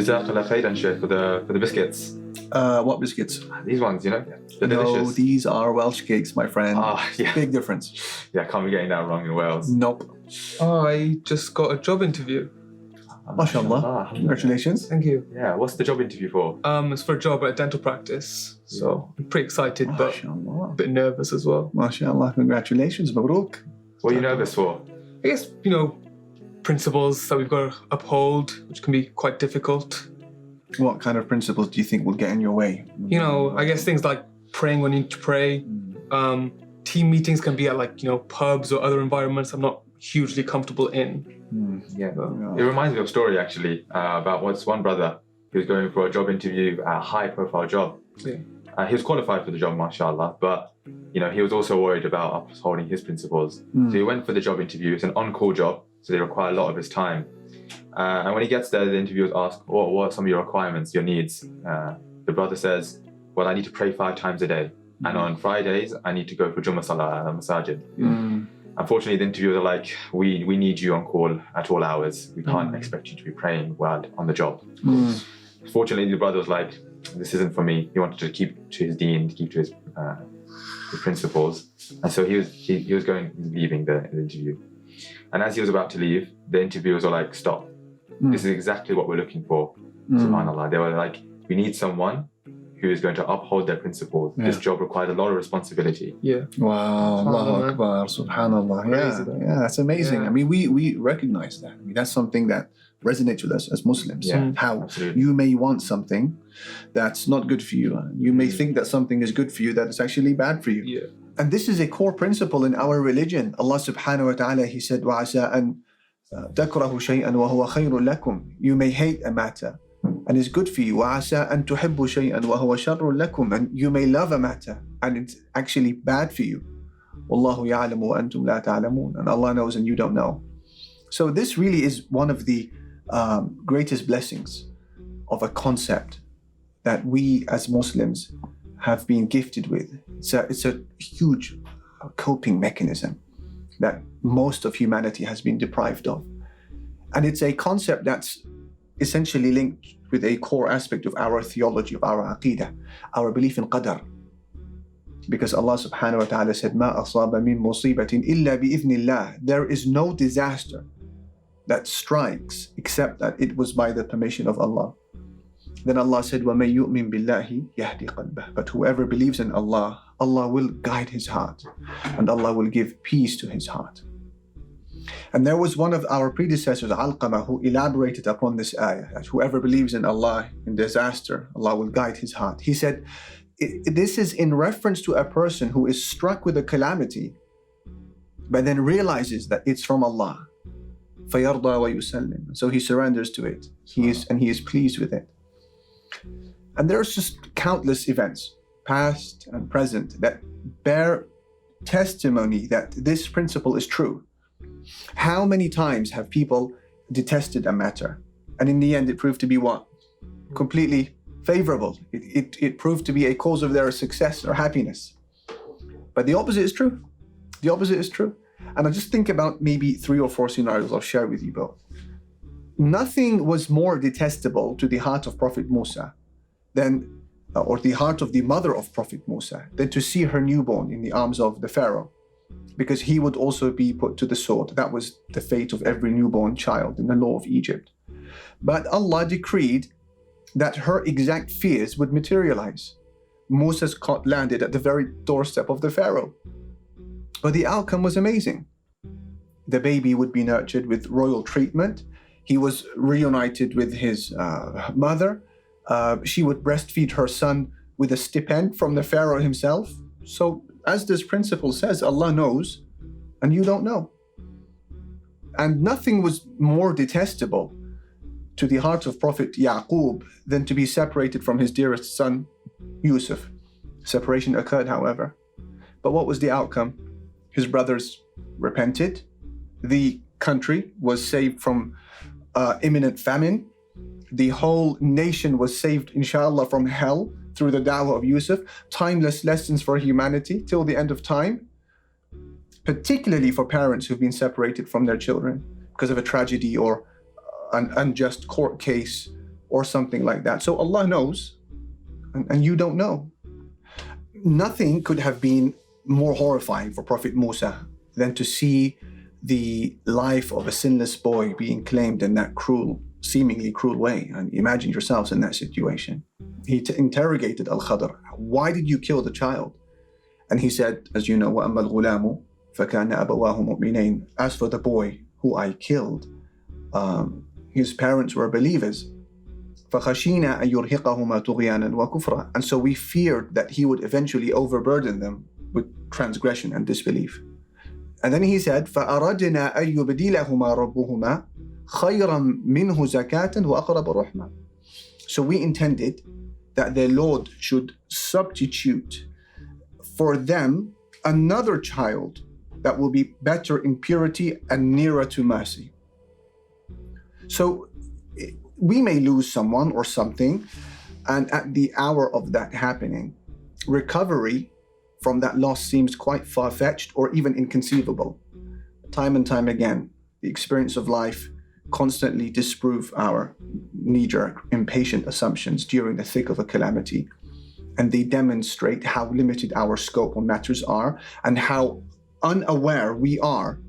Jazakallah khairan, Shaykh, for the biscuits. What biscuits? These ones, you know, they're No, delicious. these are Welsh cakes, my friend. Yeah. Big difference. Yeah, can't be getting that wrong in Wales. Nope. I just got a job interview. MashaAllah. Congratulations. Thank you. Yeah, what's the job interview for? It's for a job at a dental practice. So I'm pretty excited, but a MashaAllah. bit nervous as well. MashaAllah. Congratulations. Mabruk. What are you nervous for? I guess, principles that we've got to uphold, which can be quite difficult. What kind of principles do you think will get in your way? I guess things like praying when you need to pray. Team meetings can be at pubs or other environments I'm not hugely comfortable in. Yeah. It reminds me of a story actually about one brother who was going for a job interview, a high-profile job. Yeah. He was qualified for the job, mashallah, but he was also worried about upholding his principles. So he went for the job interview. It's an on-call job, so they require a lot of his time. And when he gets there, the interviewers ask, what are some of your requirements, your needs? The brother says, well, I need to pray 5 times a day. And on Fridays, I need to go for Jummah Salah at Masajid. Unfortunately, the interviewers are like, we need you on call at all hours. We can't expect you to be praying while on the job. Fortunately, the brother was like, this isn't for me. He wanted to keep to his deen, to keep to his principles. And so he was leaving the interview. And as he was about to leave, the interviewers were like, stop. This is exactly what we're looking for. SubhanAllah. They were like, we need someone who is going to uphold their principles. This job requires a lot of responsibility. Yeah. Wow. Allahu Akbar. Subhanallah. Yeah, that's amazing. Yeah. I mean, we recognize that. I mean, that's something that resonates with us as Muslims. Yeah, how absolutely. you may want something that's not good for you. You may think that something is good for you that is actually bad for you. Yeah. And this is a core principle in our religion. Allah subhanahu wa ta'ala, He said, وَعَسَىٰ أَن تَكْرَهُ شَيْئًا وَهُوَ خَيْرٌ لَكُمْ. You may hate a matter and it's good for you. وَعَسَىٰ أَن تُحِبُّ شَيْئًا وَهُوَ شَرٌ لَكُمْ. And you may love a matter and it's actually bad for you. وَاللَّهُ يَعْلَمُ وَأَنْتُمْ لَا تَعْلَمُونَ. And Allah knows and you don't know. So this really is one of the greatest blessings of a concept that we as Muslims have been gifted with. It's a huge coping mechanism that most of humanity has been deprived of. And it's a concept that's essentially linked with a core aspect of our theology, of our aqidah, our belief in qadar. Because Allah subhanahu wa ta'ala said, مَا أَصَابَ مِن مُصِيبَةٍ إِلَّا بِإِذْنِ اللَّهِ. There is no disaster that strikes except that it was by the permission of Allah. Then Allah said, وَمَن يُؤْمِن بِاللَّهِ يَهْدِ قَلْبَهُ. But whoever believes in Allah, Allah will guide his heart and Allah will give peace to his heart. And there was one of our predecessors, Alqamah, who elaborated upon this ayah, that whoever believes in Allah in disaster, Allah will guide his heart. He said, this is in reference to a person who is struck with a calamity, but then realizes that it's from Allah. فَيَرْضَى وَيُسَلِّمْ. So he surrenders to it. He is pleased with it. And there's just countless events, past and present, that bear testimony that this principle is true. How many times have people detested a matter, and in the end it proved to be what? Completely favorable. It proved to be a cause of their success or happiness. But the opposite is true. The opposite is true. And I just think about maybe 3 or 4 scenarios I'll share with you both. Nothing was more detestable to the heart of Prophet Musa than, or the heart of the mother of Prophet Musa, than to see her newborn in the arms of the Pharaoh, because he would also be put to the sword. That was the fate of every newborn child in the law of Egypt. But Allah decreed that her exact fears would materialize. Musa's cot landed at the very doorstep of the Pharaoh. But the outcome was amazing. The baby would be nurtured with royal treatment. He was reunited with his mother. She would breastfeed her son with a stipend from the Pharaoh himself. So, as this principle says, Allah knows and you don't know. And nothing was more detestable to the heart of Prophet Yaqub than to be separated from his dearest son, Yusuf. Separation occurred, however. But what was the outcome? His brothers repented. The country was saved from imminent famine. The whole nation was saved, inshallah, from hell through the da'wah of Yusuf. Timeless lessons for humanity till the end of time, particularly for parents who've been separated from their children because of a tragedy or an unjust court case or something like that. So Allah knows, and you don't know. Nothing could have been more horrifying for Prophet Musa than to see the life of a sinless boy being claimed in that cruel, seemingly cruel way. And imagine yourselves in that situation. He interrogated Al-Khadr, why did you kill the child? And he said, as you know, وَأَمَّا الْغُلَامُ فَكَانَ أَبَوَاهُ مُؤْمِنَيْنِ. As for the boy who I killed, his parents were believers. فَخَشِينَا أَن يُرْهِقَهُمَا طُغْيَانًا وَكُفْرًا. And so we feared that he would eventually overburden them with transgression and disbelief. And then he said, فَأَرَدْنَا أَن يُبْدِلَهُمَا رَبُّهُمَا خَيْرًا مِنْهُ زَكَاةً وَأَقْرَبَ رُحْمًا. So we intended that their Lord should substitute for them another child that will be better in purity and nearer to mercy. So we may lose someone or something, and at the hour of that happening, recovery from that loss seems quite far-fetched or even inconceivable. Time and time again, the experience of life constantly disprove our knee-jerk, impatient assumptions during the thick of a calamity, and they demonstrate how limited our scope on matters are and how unaware we are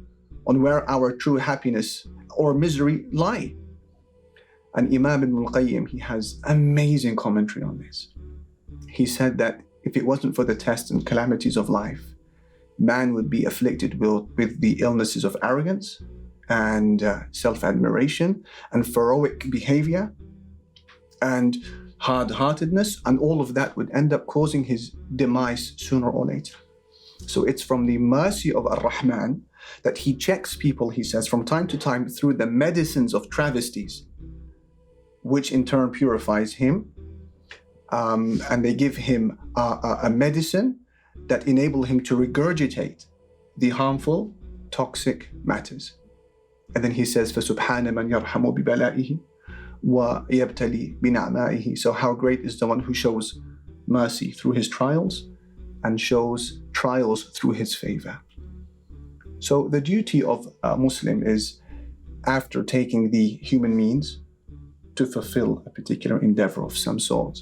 on where our true happiness or misery lie. And Imam Ibn al-Qayyim, he has amazing commentary on this. He said that if it wasn't for the tests and calamities of life, man would be afflicted with the illnesses of arrogance and self-admiration and heroic behavior and hard-heartedness, and all of that would end up causing his demise sooner or later. So it's from the mercy of Ar-Rahman that he checks people, he says, from time to time through the medicines of travesties, which in turn purifies him, and they give him a medicine that enable him to regurgitate the harmful, toxic matters. And then he says, فَسُبْحَانَ مَنْ يَرْحَمُ بِبَلَائِهِ وَيَبْتَلِي بِنَعْمَائِهِ. So how great is the one who shows mercy through his trials and shows trials through his favor. So the duty of a Muslim is, after taking the human means to fulfill a particular endeavor of some sort,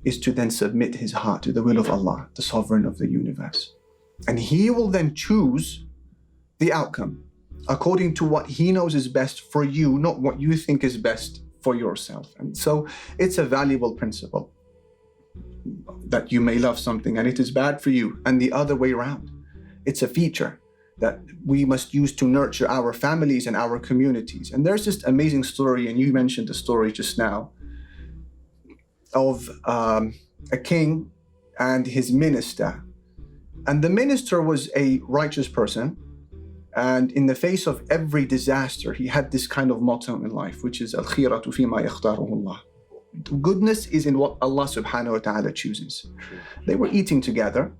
is to then submit his heart to the will of Allah, the sovereign of the universe. And he will then choose the outcome according to what he knows is best for you, not what you think is best for yourself. And so it's a valuable principle that you may love something and it is bad for you, and the other way around. It's a feature that we must use to nurture our families and our communities. And there's this amazing story, and you mentioned the story just now, of a king and his minister. And the minister was a righteous person, and in the face of every disaster, he had this kind of motto in life, which is al-khiratu fima yakhtaruhu Allah. Goodness is in what Allah subhanahu wa ta'ala chooses. They were eating together.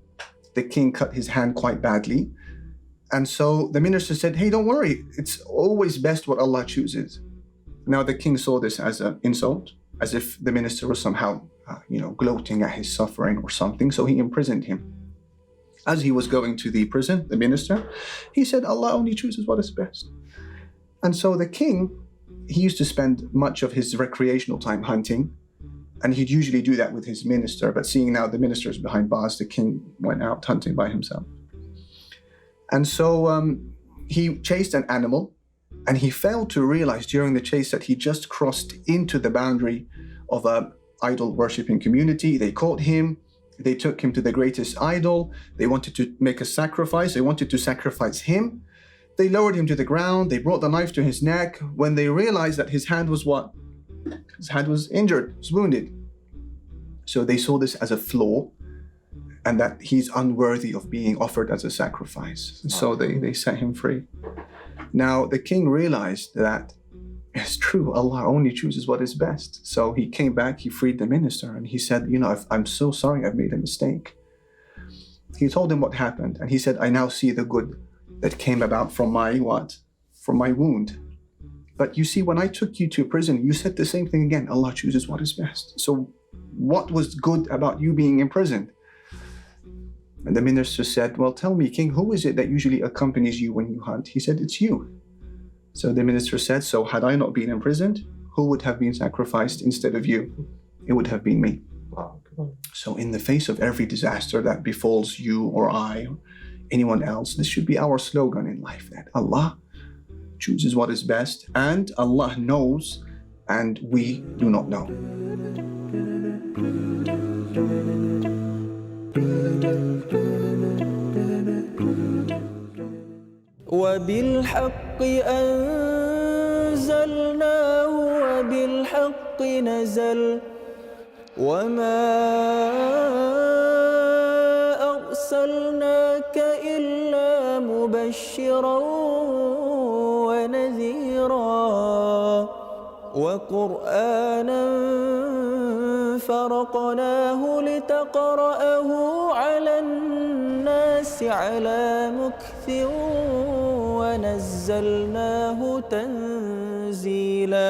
The king cut his hand quite badly. And so the minister said, hey, don't worry. It's always best what Allah chooses. Now the king saw this as an insult, as if the minister was somehow, gloating at his suffering or something. So he imprisoned him. As he was going to the prison, the minister, he said, Allah only chooses what is best. And so the king, he used to spend much of his recreational time hunting, and he'd usually do that with his minister. But seeing now the minister is behind bars, the king went out hunting by himself. And so he chased an animal, and he failed to realize during the chase that he just crossed into the boundary of an idol-worshipping community. They caught him. They took him to the greatest idol. They wanted to make a sacrifice. They wanted to sacrifice him. They lowered him to the ground. They brought the knife to his neck. When they realized that his hand was what? His hand was injured, was wounded. So they saw this as a flaw, and that he's unworthy of being offered as a sacrifice. So they set him free. Now the king realized that it's true, Allah only chooses what is best. So he came back, he freed the minister, and he said, I'm so sorry, I've made a mistake. He told him what happened, and he said, I now see the good that came about from my what? From my wound. But you see, when I took you to prison, you said the same thing again. Allah chooses what is best. So what was good about you being imprisoned? And the minister said, well, tell me, king, who is it that usually accompanies you when you hunt? He said, it's you. So the minister said, so had I not been imprisoned, who would have been sacrificed instead of you? It would have been me. Wow. So in the face of every disaster that befalls you or I or anyone else, this should be our slogan in life, that Allah chooses what is best and Allah knows and we do not know. وبالحق أنزلناه وبالحق نزل وما أرسلناك إلا مبشرا ونذيرا وقرآنا فرقناه لتقرأه على الناس على مكث ونزلناه تنزيلا